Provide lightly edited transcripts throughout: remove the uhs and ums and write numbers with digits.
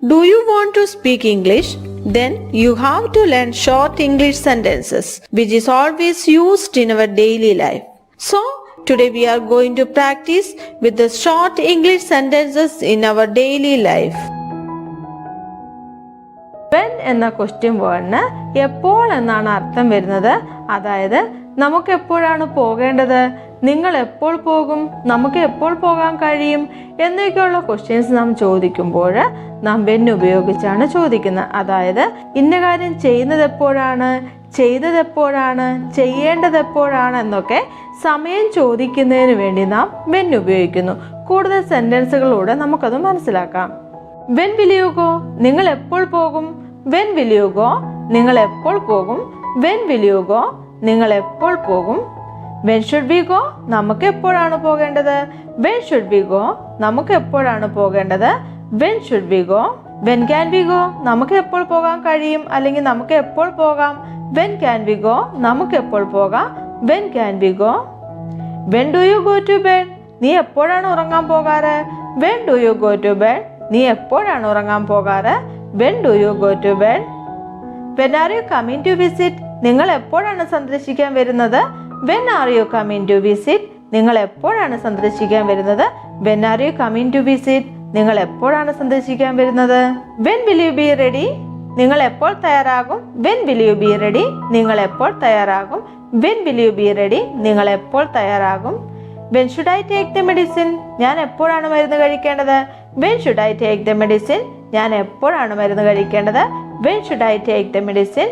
Do you want to speak English? Then you have to learn short English sentences, which is always used in our daily life. So, today we are going to practice with the short English sentences in our daily life. When എന്ന question വേർഡിന് എപ്പോൾ എന്നാണ് അർത്ഥം വരുന്നത്. അതായത് നമുക്ക് എപ്പോഴാണ് പോകേണ്ടത്, നിങ്ങൾ എപ്പോൾ പോകും, നമുക്ക് എപ്പോൾ പോകാൻ കഴിയും എന്നൊക്കെയുള്ള ക്വസ്റ്റ്യൻസ് നാം ചോദിക്കുമ്പോൾ നാം വെൻ ഉപയോഗിച്ചാണ് ചോദിക്കുന്നത്. അതായത് ഇന്ന കാര്യം ചെയ്യുന്നത് എപ്പോഴാണ്, ചെയ്തത് എപ്പോഴാണ്, ചെയ്യേണ്ടത് എപ്പോഴാണ് എന്നൊക്കെ സമയം ചോദിക്കുന്നതിന് വേണ്ടി നാം വെൻ ഉപയോഗിക്കുന്നു. കൂടുതൽ സെന്റൻസുകളിലൂടെ നമുക്കത് മനസ്സിലാക്കാം. വെൻ വിൽ യു ഗോ, നിങ്ങൾ എപ്പോൾ പോകും. വെൻ വിൽ യു ഗോ, നിങ്ങൾ എപ്പോൾ പോകും. വെൻ വിൽ യു ഗോ, നിങ്ങൾ എപ്പോൾ പോകും. വെൻ ഷുഡ് വി ഗോ, നമുക്ക് എപ്പോഴാണ് പോകേണ്ടത്. വെൻ ഷുഡ് വി ഗോ, നമുക്ക് എപ്പോഴാണ് പോകേണ്ടത്. When should we go. When can we go, നമുക്ക് എപ്പോൾ പോകാൻ കഴിയും അല്ലെങ്കിൽ നമുക്ക് എപ്പോൾ പോകാം. വെൻ ക്യാൻ വി ഗോ, നമുക്ക് എപ്പോൾ പോകാം. When can we go. When do you go to bed, നീ എപ്പോഴാണ് ഉറങ്ങാൻ പോകാറ്. When do you go to bed, നീ എപ്പോഴാണ് ഉറങ്ങാൻ പോകാറ്. When do you go to bed. When are you coming to visit, നിങ്ങൾ എപ്പോഴാണ് സന്ദർശിക്കാൻ വരുന്നത്. When are you coming to visit, നിങ്ങൾ എപ്പോഴാണ് സന്ദർശിക്കാൻ വരുന്നത്. When are you coming to visit, നിങ്ങൾ എപ്പോഴാണ് സന്ദർശിക്കാൻ വരുന്നത്. When will you be ready, നിങ്ങൾ എപ്പോൾ തയ്യാറാകും. When will you be ready, നിങ്ങൾ എപ്പോൾ തയ്യാറാകും. When will you be ready, നിങ്ങൾ എപ്പോൾ തയ്യാറാകും. When should I take the medicine, ഞാൻ എപ്പോഴാണ് മരുന്ന് കഴിക്കേണ്ടത്. When should I take the medicine, ഞാൻ എപ്പോഴാണ് മരുന്ന് കഴിക്കേണ്ടത്. When should I take the medicine.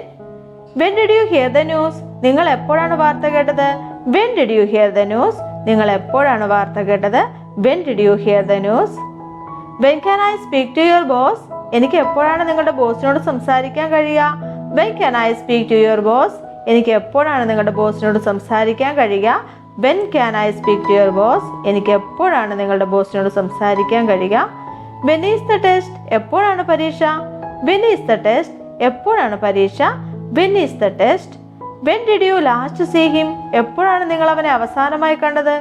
When did U here the news, നിങ്ങൾ എപ്പോഴാണ് വാർത്ത കേട്ടത്. When did U here the news, നിങ്ങൾ എപ്പോഴാണ് വാർത്ത കേട്ടത്. When did U here the news. When can I speak to your boss, എനിക്ക് എപ്പോഴാണ് നിങ്ങളുടെ ബോസിനോട് സംസാരിക്കാൻ കഴിയുക. When can I speak to your boss, എനിക്ക് എപ്പോഴാണ് നിങ്ങളുടെ ബോസിനോട് സംസാരിക്കാൻ കഴിയുക. When can I speak to your boss, എനിക്ക് എപ്പോഴാണ് നിങ്ങളുടെ ബോസിനോട് സംസാരിക്കാൻ കഴിയുക. വെൻ ഈസ് ദ ടെസ്റ്റ്, എപ്പോഴാണ് പരീക്ഷ. വെൻ ഈസ് ദ ടെസ്റ്റ്, എപ്പോഴാണ് പരീക്ഷ. When is the test. When did you last see him, എപ്പോഴാണ് നിങ്ങൾ അവനെ അവസാനമായി കണ്ടത്.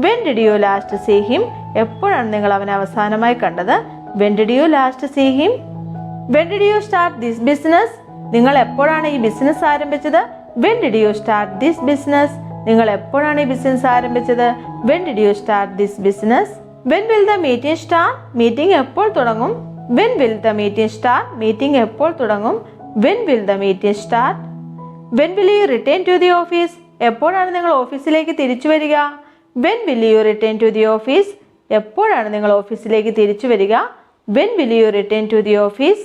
When did you last see him, എപ്പോഴാണ് നിങ്ങൾ അവനെ അവസാനമായി കണ്ടത്. When did you last see him. When did you start this business, നിങ്ങൾ എപ്പോഴാണ് ഈ ബിസിനസ് ആരംഭിച്ചത്. When did you start this business, നിങ്ങൾ എപ്പോഴാണ് ഈ ബിസിനസ് ആരംഭിച്ചത്. When did you start this business. When will the meeting start, meeting എപ്പോൾ തുടങ്ങും. When will the meeting start, meeting എപ്പോൾ തുടങ്ങും. When will the meeting start. When will you return to the office, എപ്പോഴാണ് നിങ്ങൾ ഓഫീസിലേക്ക് തിരിച്ചു വരിക. When will you return to the office, എപ്പോഴാണ് നിങ്ങൾ ഓഫീസിലേക്ക് തിരിച്ചു വരിക. When will you return to the office.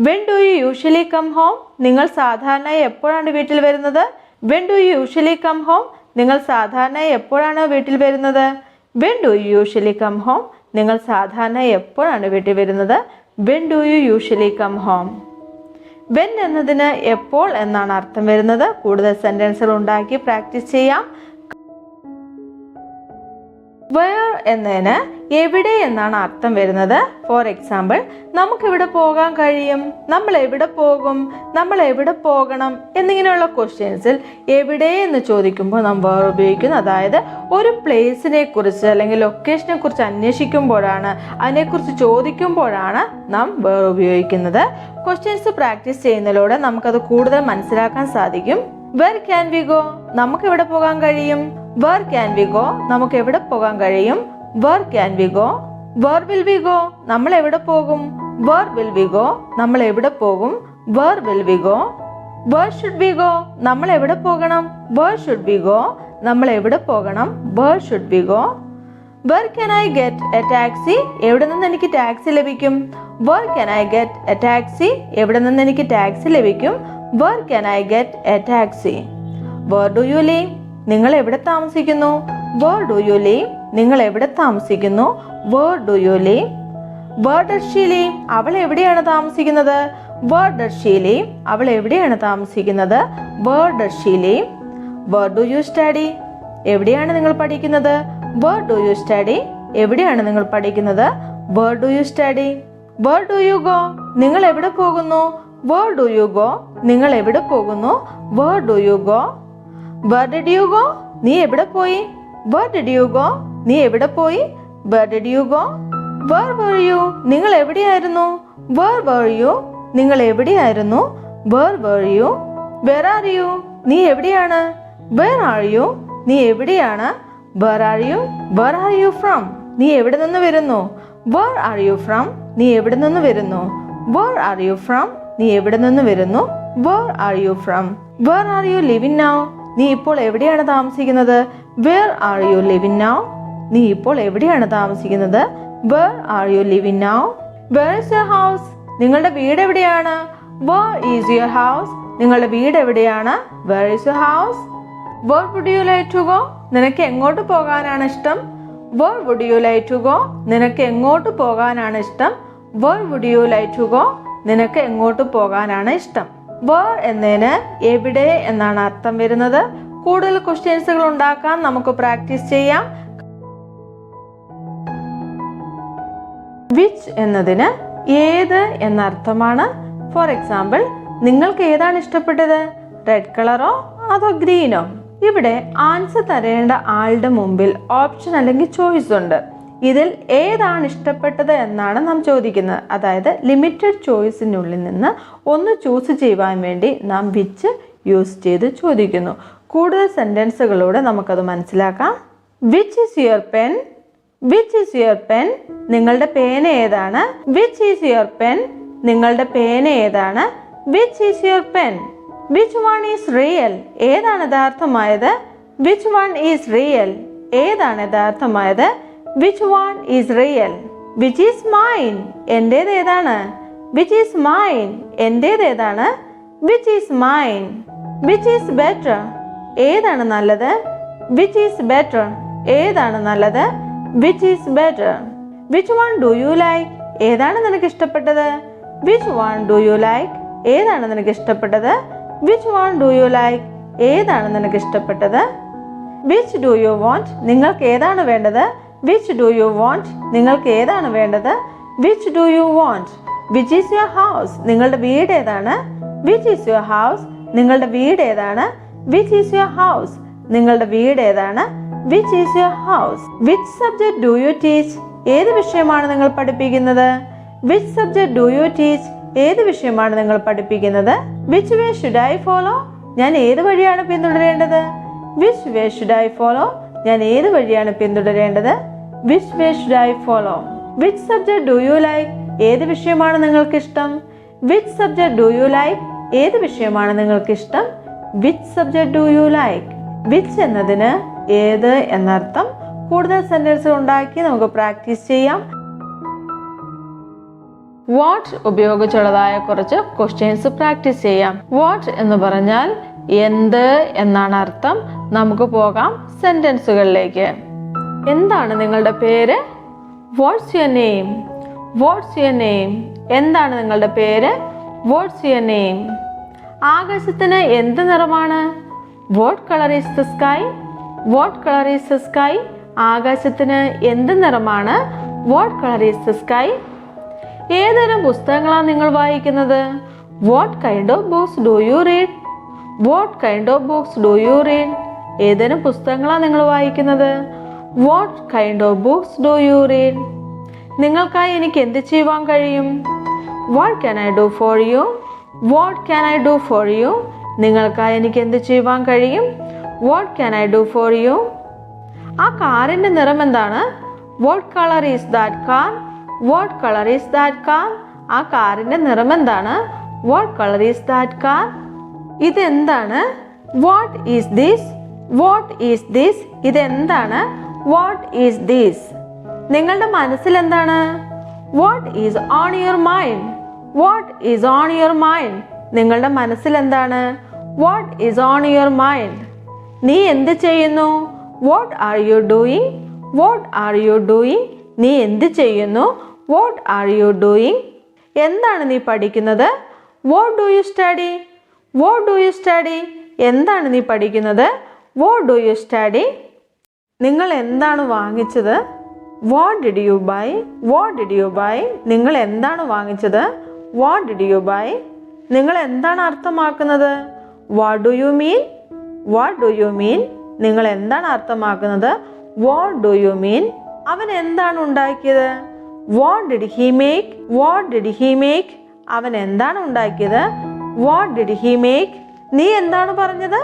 When do you usually come home, നിങ്ങൾ സാധാരണയായി എപ്പോഴാണ് വീട്ടിൽ വരുന്നത്. When do you usually come home, നിങ്ങൾ സാധാരണയായി എപ്പോഴാണ് വീട്ടിൽ വരുന്നത്. When do you usually come home, നിങ്ങൾ സാധാരണയായി എപ്പോഴാണ് വീട്ടിൽ വരുന്നത്. When do you usually come home. When എന്നതിന് എപ്പോൾ എന്നാണ് അർത്ഥം വരുന്നത്. കൂടുതൽ സെന്റൻസുകൾ ഉണ്ടാക്കി പ്രാക്ടീസ് ചെയ്യാം. വേർ എന്നതിന് എവിടെ എന്നാണ് അർത്ഥം വരുന്നത്. ഫോർ എക്സാമ്പിൾ, നമുക്കെവിടെ പോകാൻ കഴിയും, നമ്മൾ എവിടെ പോകും, നമ്മൾ എവിടെ പോകണം എന്നിങ്ങനെയുള്ള ക്വസ്റ്റ്യൻസിൽ എവിടെ എന്ന് ചോദിക്കുമ്പോൾ നാം വേർ ഉപയോഗിക്കുന്നു. അതായത് ഒരു പ്ലേസിനെ കുറിച്ച് അല്ലെങ്കിൽ ലൊക്കേഷനെ കുറിച്ച് അന്വേഷിക്കുമ്പോഴാണ്, അതിനെക്കുറിച്ച് ചോദിക്കുമ്പോഴാണ് നാം വേർ ഉപയോഗിക്കുന്നത്. ക്വസ്റ്റ്യൻസ് പ്രാക്ടീസ് ചെയ്യുന്നതിലൂടെ നമുക്കത് കൂടുതൽ മനസ്സിലാക്കാൻ സാധിക്കും. വെർ ക്യാൻ വി ഗോ, നമുക്ക് എവിടെ പോകാൻ കഴിയും. വെർ ക്യാൻ വി ഗോ, നമുക്ക് എവിടെ പോകാൻ കഴിയും. Where can we go. Where will we go, നമ്മൾ എവിടെ പോകും. വെർ വിൽ വി ഗോ, നമ്മൾ എവിടെ പോകും. Where will we go. Where should we go, നമ്മൾ എവിടെ പോകണം. വെർ ഷുഡ് വി ഗോ, നമ്മൾ എവിടെ പോകണം. Where should we go. Where can I get a taxi, എവിടെ നിന്ന് എനിക്ക് ടാക്സി ലഭിക്കും. Where can I get a taxi, എവിടെ നിന്ന് എനിക്ക് ടാക്സി ലഭിക്കും. Where can I get a taxi. Where do you live, നിങ്ങൾ എവിടെ താമസിക്കുന്നു. വെർ ഡു യു ലീവ്, നിങ്ങൾ എവിടെ താമസിക്കുന്നു. Where do you live. Where does she live, അവൾ എവിടെയാണ് താമസിക്കുന്നത്. വെർ ഡസ് ഷീ ലീവ്, അവൾ എവിടെയാണ് താമസിക്കുന്നത്. Where does she live. Where do you study, എവിടെയാണ് നിങ്ങൾ പഠിക്കുന്നത്. വെർ ഡു യു സ്റ്റഡി, എവിടെയാണ് നിങ്ങൾ പഠിക്കുന്നത്. Where do you study. Where do you go, നിങ്ങൾ എവിടെ പോകുന്നു. വെർ ഡു യു ഗോ, നിങ്ങൾ എവിടെ പോകുന്നു. Where do you go. Where did you go, നീ എവിടെ പോയി. വെർ ഡിഡ് യു ഗോ, നീ എവിടെ പോയി. Where did you go. Where were you, നിങ്ങൾ എവിടെയായിരുന്നു. Where were you? നിങ്ങൾ എവിടെയായിരുന്നു? Where were you? Where are you? നീ എവിടെയാണ്? Where are you? നീ എവിടെയാണ്? Where are you? Where are you from? നീ എവിടെ നിന്ന് വരുന്നു? Where are you from? നീ എവിടെ നിന്ന് വരുന്നു? Where are you from? നീ എവിടെ നിന്ന് വരുന്നു? Where are you from? Where are you living now? നീ ഇപ്പോൾ എവിടെയാണ് താമസിക്കുന്നത്? Where are you living now? നീ ഇപ്പോൾ എവിടെയാണ് താമസിക്കുന്നത്? Where are you living now? Where is your house? നിങ്ങളുടെ വീട് എവിടെയാണ്? Where is your house? നിങ്ങളുടെ വീട് എവിടെയാണ്? Where is your house? Where would you like to go? നിനക്ക് എങ്ങോട്ട് പോകാനാണ് ഇഷ്ടം? Where would you like to go? നിനക്ക് എങ്ങോട്ട് പോകാനാണ് ഇഷ്ടം? Where would you like to go? നിനക്ക് എങ്ങോട്ട് പോകാനാണ് ഇഷ്ടം? Where എന്നതിന് എവിടെ എന്നാണ് അർത്ഥം വരുന്നത്. കൂടുതൽ ക്വസ്റ്റ്യൻസുകൾ ഉണ്ടാക്കാൻ നമുക്ക് പ്രാക്ടീസ് ചെയ്യാം. Which എന്നതിന് ഏത് എന്ന അർത്ഥമാണ്. ഫോർ എക്സാമ്പിൾ, നിങ്ങൾക്ക് ഏതാണ് ഇഷ്ടപ്പെട്ടത്? റെഡ് കളറോ അതോ ഗ്രീനോ? ഇവിടെ ആൻസർ തരേണ്ട ആളുടെ മുമ്പിൽ ഓപ്ഷൻ അല്ലെങ്കിൽ ചോയ്സ് ഉണ്ട്. ഇതിൽ ഏതാണ് ഇഷ്ടപ്പെട്ടത് എന്നാണ് നാം ചോദിക്കുന്നത്. അതായത് ലിമിറ്റഡ് ചോയ്സിനുള്ളിൽ നിന്ന് ഒന്ന് ചൂസ് ചെയ്യുവാൻ വേണ്ടി നാം വിച്ച് യൂസ് ചെയ്ത് ചോദിക്കുന്നു. കൂടുതൽ സെൻറ്റൻസുകളോടെ നമുക്കത് മനസ്സിലാക്കാം. Which is your pen? Which is your pen? നിങ്ങളുടെ പേന ഏതാണ്? Which is your pen? നിങ്ങളുടെ പേന ഏതാണ്? Which is your pen? Which one is real? ഏതാണ് യഥാർത്ഥമായത്? Which one is real? ഏതാണ് യഥാർത്ഥമായത്? Which one is real? Which is mine? എൻ്റേത് ഏതാണ്? Which is mine? എൻ്റേത് ഏതാണ്? Which is mine? Which is better? ഏതാണ് നല്ലത്? Which is better? ഏതാണ് നല്ലത്? Which is better? Which one do you like? ഏതാണ് നിനക്ക് ഇഷ്ടപ്പെട്ടത്? Which one do you like? ഏതാണ് നിനക്ക് ഇഷ്ടപ്പെട്ടത്? Which one do you like? ഏതാണ് നിനക്ക് ഇഷ്ടപ്പെട്ടത്? Which do you want? നിങ്ങൾക്ക് ഏതാണ് വേണ്ടത്? Which do you want? നിങ്ങൾക്ക് ഏതാണ് വേണ്ടത്? Which do you want? Which is your house? നിങ്ങളുടെ വീട് ഏതാണ്? Which is your house? നിങ്ങളുടെ വീട് ഏതാണ്? Which is your house? നിങ്ങളുടെ വീട് ഏതാണ്? Which is your house? Which subject do you teach? ഏത് വിഷയമാണ് നിങ്ങൾ പഠിപ്പിക്കുന്നത്? Which subject do you teach? ഏത് വിഷയമാണ് നിങ്ങൾ പഠിപ്പിക്കുന്നത്? Which way should I follow? ഞാൻ ഏത് വഴിയാണ് പിന്തുടരേണ്ടത്? Which way should I follow? ഞാൻ ഏത് വഴിയാണ് പിന്തുടരേണ്ടത്? Which way should I follow? Which subject do you like? ഏത് വിഷയമാണ് നിങ്ങൾക്ക് ഇഷ്ടം? Which subject do you like? ഏത് വിഷയമാണ് നിങ്ങൾക്ക് ഇഷ്ടം? Which subject do you like? Which എന്നതിന് ഏത് എന്നർത്ഥം. കൂടുതൽ സെന്റൻസുകൾ ഉണ്ടാക്കി നമുക്ക് പ്രാക്ടീസ് ചെയ്യാം. വാട്ട് ഉപയോഗിച്ചുള്ളതായ കുറച്ച് ക്വസ്റ്റ്യൻസ് പ്രാക്ടീസ് ചെയ്യാം. വാട്ട് എന്ന് പറഞ്ഞാൽ എന്ത് എന്നാണ് അർത്ഥം. നമുക്ക് പോകാം സെന്റൻസുകളിലേക്ക്. എന്താണ് നിങ്ങളുടെ പേര്? What's your name? What's your name? എന്താണ് നിങ്ങളുടെ പേര്? What's your name? ആകാശത്തിന് എന്ത് നിറമാണ്? What colour is the sky? What colour is the sky? ആകാശത്തിന് എന്ത് നിറമാണ്? What colour is the sky? ഏതുതരം പുസ്തകങ്ങളാണ് നിങ്ങൾ വായിക്കുന്നത്? What kind of books do you read? What kind of books do you read? ഏതുതരം പുസ്തകങ്ങളാണ് നിങ്ങൾ വായിക്കുന്നത്? What kind of books do you read? നിങ്ങൾക്കായി എനിക്ക് എന്ത് ചെയ്യുവാൻ കഴിയും? What can I do for you? What can I do for you? നിങ്ങൾക്കായി എനിക്ക് എന്ത് ചെയ്യുവാൻ കഴിയും? What can I do for you? ആ കാറിൻ്റെ നിറം എന്താണ്? What colour is that car? What colour is that car? ആ കാറിൻ്റെ നിറം എന്താണ്? What colour is that car? ഇതെന്താണ്? What is this? What is this? ഇതെന്താണ്? What is this? നിങ്ങളുടെ മനസ്സിൽ എന്താണ്? What is on your mind? What is on your mind? നിങ്ങളുടെ മനസ്സിൽ എന്താണ്? What is on your mind? നീ എന്ത് ചെയ്യുന്നു? What are you doing? What are you doing? നീ എന്ത് ചെയ്യുന്നു? What are you doing? എന്താണ് നീ പഠിക്കുന്നത്? What do you study? What do you study? എന്താണ് നീ പഠിക്കുന്നത്? What do you study? നിങ്ങൾ എന്താണ് വാങ്ങിച്ചത്? What did you buy? What did you buy? നിങ്ങൾ എന്താണ് വാങ്ങിച്ചത്? What did you buy? നിങ്ങൾ എന്താണ് അർത്ഥമാക്കുന്നത്? What do you mean? What do you മീൻ? നിങ്ങൾ എന്താണ് അർത്ഥമാക്കുന്നത്? വാട്ട് ഡു യു മീൻ? അവൻ എന്താണ് ഉണ്ടാക്കിയത്? What did he make? What did he make? അവൻ എന്താണ് ഉണ്ടാക്കിയത്? What did he make? നീ എന്താണ് പറഞ്ഞത്?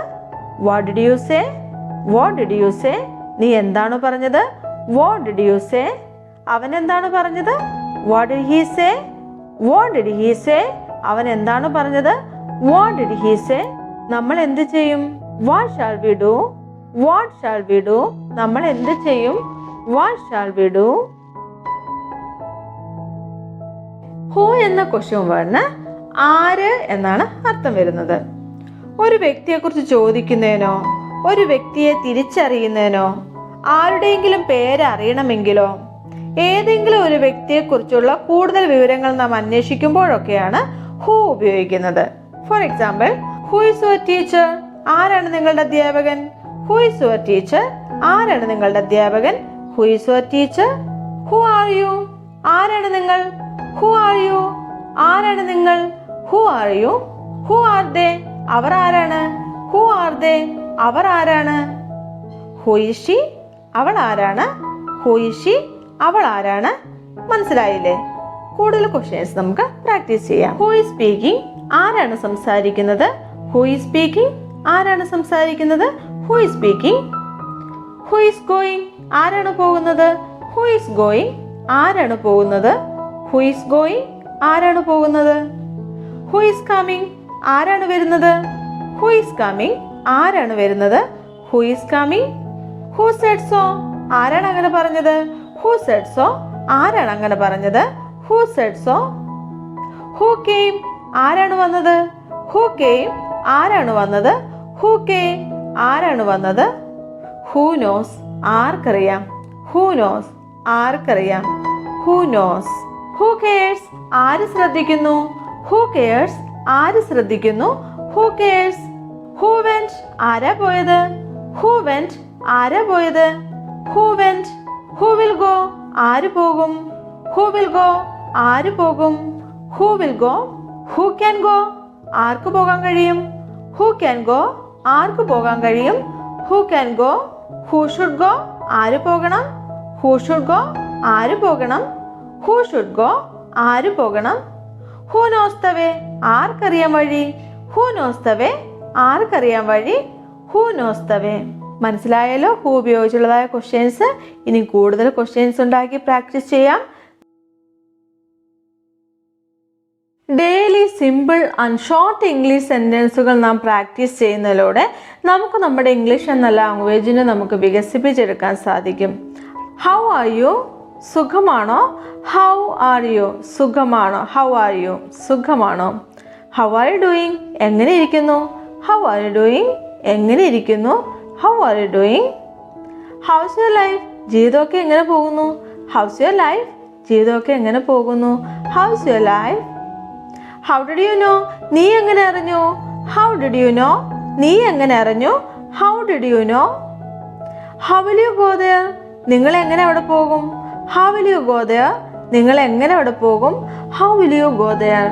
What did you say? What did you say? നീ എന്താണ് പറഞ്ഞത്? What did you say? അവൻ എന്താണ് പറഞ്ഞത്? What did he say? What did he say? അവൻ എന്താണ് പറഞ്ഞത്? What did he say? നമ്മൾ എന്ത് ചെയ്യും? What shall we do? What shall we do? നമ്മൾ എന്ത് ചെയ്യും? What shall we do? Who എന്ന ക്വസ്റ്റ്യൻ വേർഡിന് ആര് എന്നാണ് അർത്ഥം വരുന്നത്. ഒരു വ്യക്തിയെക്കുറിച്ച് ചോദിക്കുന്നതിനോ ഒരു വ്യക്തിയെ തിരിച്ചറിയുന്നതിനോ ആരുടെയെങ്കിലും പേര് അറിയണമെങ്കിലോ ഏതെങ്കിലും ഒരു വ്യക്തിയെക്കുറിച്ചുള്ള കൂടുതൽ വിവരങ്ങൾ നാം അന്വേഷിക്കുമ്പോഴൊക്കെയാണ് ഹൂ ഉപയോഗിക്കുന്നത്. For example, who is your teacher? ആരാണ് നിങ്ങളുടെ അധ്യാപകൻ? Who is your teacher? ആരാണ് നിങ്ങളുടെ അധ്യാപകൻ? Who is your teacher? Who are you? ആരാണ് നിങ്ങൾ? Who are you? ആരാണ് നിങ്ങൾ? Who are you? Who are they? അവർ ആരാണ്? Who are they? അവർ ആരാണ്? Who is she? അവൾ ആരാണ്? Who is she? അവൾ ആരാണ്? മനസ്സിലായില്ലേ? കൂടുതൽ ക്വസ്റ്റ്യൻസ് നമുക്ക് പ്രാക്ടീസ് ചെയ്യാം. Who is speaking? ആരാണ് സംസാരിക്കുന്നത്? Who is speaking? ആരാണ് സംസാരിക്കുന്നത്? Who is speaking? Who is going? ആരാണ് പോകുന്നത്? Who is going? ആരാണ് പോകുന്നത്? Who is going? ആരാണ് പോകുന്നത്? Who is coming? ആരാണ് വരുന്നത്? Who is coming? ആരാണ് വരുന്നത്? Who is coming? Who said so? ആരാണ് അങ്ങനെ പറഞ്ഞത്? Who said so? ആരാണ് അങ്ങനെ പറഞ്ഞത്? Who said so? Who came? ആരാണ് വന്നത്? Who came? ആരാണ് വന്നത്? Who came? ആരാണ് വന്നത്? Who knows? ആർക്കറിയാം? Who knows? ആർക്കറിയാം? Who knows? Who cares? ആര് ശ്രദ്ധിക്കുന്നു? Who cares? ആര് ശ്രദ്ധിക്കുന്നു? Who cares? Who went? ആരാ പോയത്? Who went? ആരാ പോയത്? Who went? Who will go? ആര് പോകും? Who will go? ആര് പോകും? Who will go? Who can go? ആർക്ക് പോകാൻ കഴിയും? Who can go? ആർക്ക് പോകാൻ കഴിയും? Who can go? Who should go? ആര് പോകണം? Who should go? ആര് പോകണം? Who should go? ആര് പോകണം? Who knows the way? ആർക്കറിയാം വഴി? Who knows the way? ആർക്കറിയാം വഴി? ഹൂ നോസ് ദ വേ? മനസ്സിലായല്ലോ ഹൂ ഉപയോഗിച്ചുള്ളതായ ക്വസ്റ്റ്യൻസ്. ഇനി കൂടുതൽ ക്വസ്റ്റ്യൻസ് ഉണ്ടാക്കി പ്രാക്ടീസ് ചെയ്യാം. Daily simple and short English സെൻറ്റൻസുകൾ നാം പ്രാക്ടീസ് ചെയ്യുന്നതിലൂടെ നമുക്ക് നമ്മുടെ ഇംഗ്ലീഷ് എന്ന ലാംഗ്വേജിനെ നമുക്ക് വികസിപ്പിച്ചെടുക്കാൻ സാധിക്കും. How are you? സുഖമാണോ? How are you? സുഖമാണോ? How are you? സുഖമാണോ? How are you doing? എങ്ങനെ ഇരിക്കുന്നു? How are you doing? എങ്ങനെ ഇരിക്കുന്നു? How are you doing? How's your life? ജീവിതമൊക്കെ എങ്ങനെ പോകുന്നു? How's your life? ജീവിതമൊക്കെ എങ്ങനെ പോകുന്നു? How's your life? How did you know? നീ എങ്ങനെ അറിഞ്ഞു? How did you know? നീ എങ്ങനെ അറിഞ്ഞു? How did you know? How will you go there? നിങ്ങൾ എങ്ങനെ അവിടെ പോകും? How will you go there? നിങ്ങൾ എങ്ങനെ അവിടെ പോകും? How will you go there?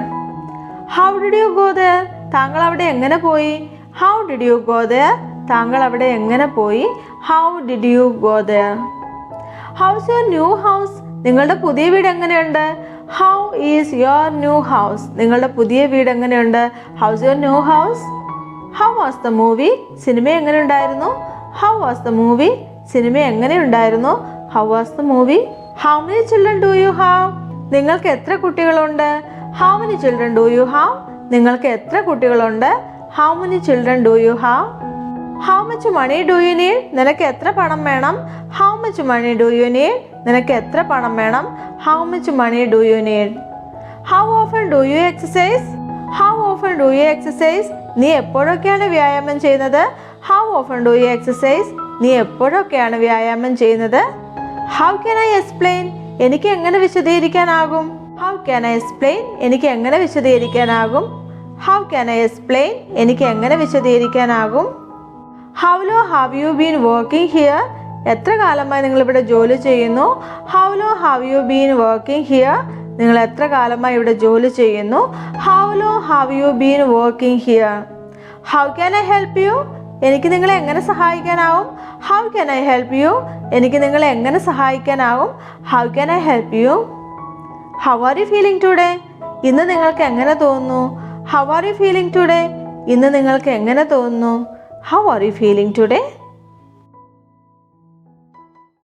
How did you go there? താങ്കൾ അവിടെ എങ്ങനെ പോയി? How did you go there? താങ്കൾ അവിടെ എങ്ങനെ പോയി? How did you go there? How's your new house? നിങ്ങളുടെ പുതിയ വീട് എങ്ങനെയുണ്ട്? How is your new house? നിങ്ങളുടെ പുതിയ വീട് എങ്ങനെയുണ്ട്? How's your new house? How was the movie? Cinema എങ്ങനെ ഉണ്ടായിരുന്നു? How was the movie? Cinema എങ്ങനെ ഉണ്ടായിരുന്നു? How was the movie? How many children do you have? നിങ്ങൾക്ക് എത്ര കുട്ടികളുണ്ട്? How many children do you have? നിങ്ങൾക്ക് എത്ര കുട്ടികളുണ്ട്? How many children do you have? How much money do you need? നിനക്ക് എത്ര പണം വേണം? How much money do you need? നിനക്ക് എത്ര പണം വേണം? How much money do you need? How often do you exercise? How often do you exercise? നീ എപ്പോഴൊക്കെയാണ് വ്യായാമം ചെയ്യുന്നത്? How often do you exercise? നീ എപ്പോഴൊക്കെയാണ് വ്യായാമം ചെയ്യുന്നത്? How can I explain? എനിക്ക് എങ്ങനെ വിശദീകരിക്കാനാകും? How can I explain? എനിക്ക് എങ്ങനെ വിശദീകരിക്കാനാകും? How can I explain? എനിക്ക് എങ്ങനെ വിശദീകരിക്കാനാകും? ഹൗ ലോ have you been working here? എത്ര കാലമായി നിങ്ങൾ ഇവിടെ ജോലി ചെയ്യുന്നു? ഹൗ ലോ have you been working here? നിങ്ങൾ എത്ര കാലമായി ഇവിടെ ജോലി ചെയ്യുന്നു? ഹൗ ലോ have you been working here? How can I help you? എനിക്ക് നിങ്ങളെ എങ്ങനെ സഹായിക്കാനാവും? How can I help you? എനിക്ക് നിങ്ങളെ എങ്ങനെ സഹായിക്കാനാവും? How can I help you? How are you feeling today? ഇന്ന് നിങ്ങൾക്ക് എങ്ങനെ തോന്നുന്നു? How are you feeling today? ഇന്ന് നിങ്ങൾക്ക് എങ്ങനെ തോന്നുന്നു? How are you feeling today?